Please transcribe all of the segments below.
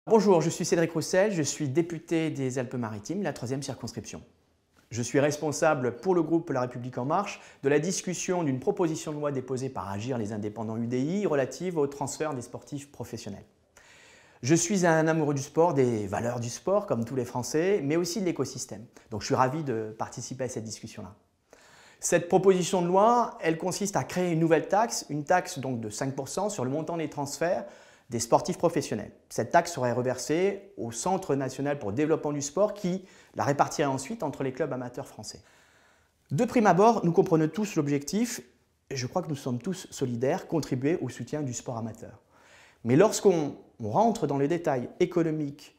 Bonjour, je suis Cédric Roussel, je suis député des Alpes-Maritimes, la 3e circonscription. Je suis responsable pour le groupe La République En Marche de la discussion d'une proposition de loi déposée par Agir les Indépendants UDI relative au transfert des sportifs professionnels. Je suis un amoureux du sport, des valeurs du sport comme tous les Français, mais aussi de l'écosystème. Donc je suis ravi de participer à cette discussion-là. Cette proposition de loi, elle consiste à créer une nouvelle taxe, une taxe donc de 5% sur le montant des transferts des sportifs professionnels. Cette taxe serait reversée au Centre national pour le développement du sport qui la répartirait ensuite entre les clubs amateurs français. De prime abord, nous comprenons tous l'objectif, et je crois que nous sommes tous solidaires, contribuer au soutien du sport amateur. Mais lorsqu'on rentre dans les détails économiques,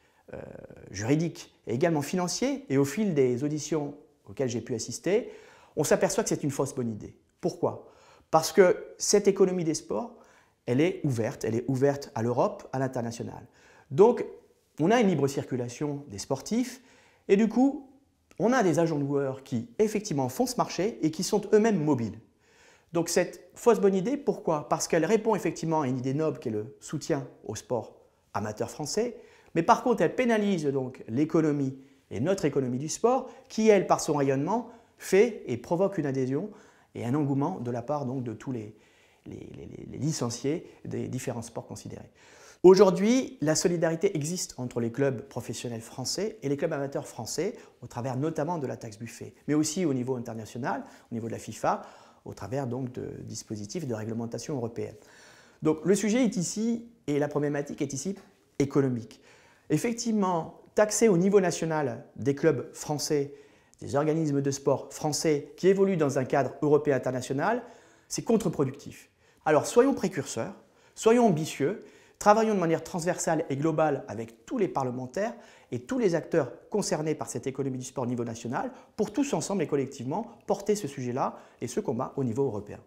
juridiques et également financiers, et au fil des auditions auxquelles j'ai pu assister, on s'aperçoit que c'est une fausse bonne idée. Pourquoi? Parce que cette économie des sports, elle est ouverte à l'Europe, à l'international. Donc, on a une libre circulation des sportifs et du coup, on a des agents de joueurs qui effectivement font ce marché et qui sont eux-mêmes mobiles. Donc cette fausse bonne idée, pourquoi? Parce qu'elle répond effectivement à une idée noble qui est le soutien au sport amateur français, mais par contre, elle pénalise donc l'économie et notre économie du sport qui, elle, par son rayonnement, fait et provoque une adhésion et un engouement de la part donc de tous les licenciés des différents sports considérés. Aujourd'hui, la solidarité existe entre les clubs professionnels français et les clubs amateurs français, au travers notamment de la taxe Buffet, mais aussi au niveau international, au niveau de la FIFA, au travers donc de dispositifs de réglementation européenne. Donc le sujet est ici, et la problématique est ici économique. Effectivement, taxer au niveau national des clubs français, des organismes de sport français qui évoluent dans un cadre européen international, c'est contre-productif. Alors soyons précurseurs, soyons ambitieux, travaillons de manière transversale et globale avec tous les parlementaires et tous les acteurs concernés par cette économie du sport au niveau national pour tous ensemble et collectivement porter ce sujet-là et ce combat au niveau européen.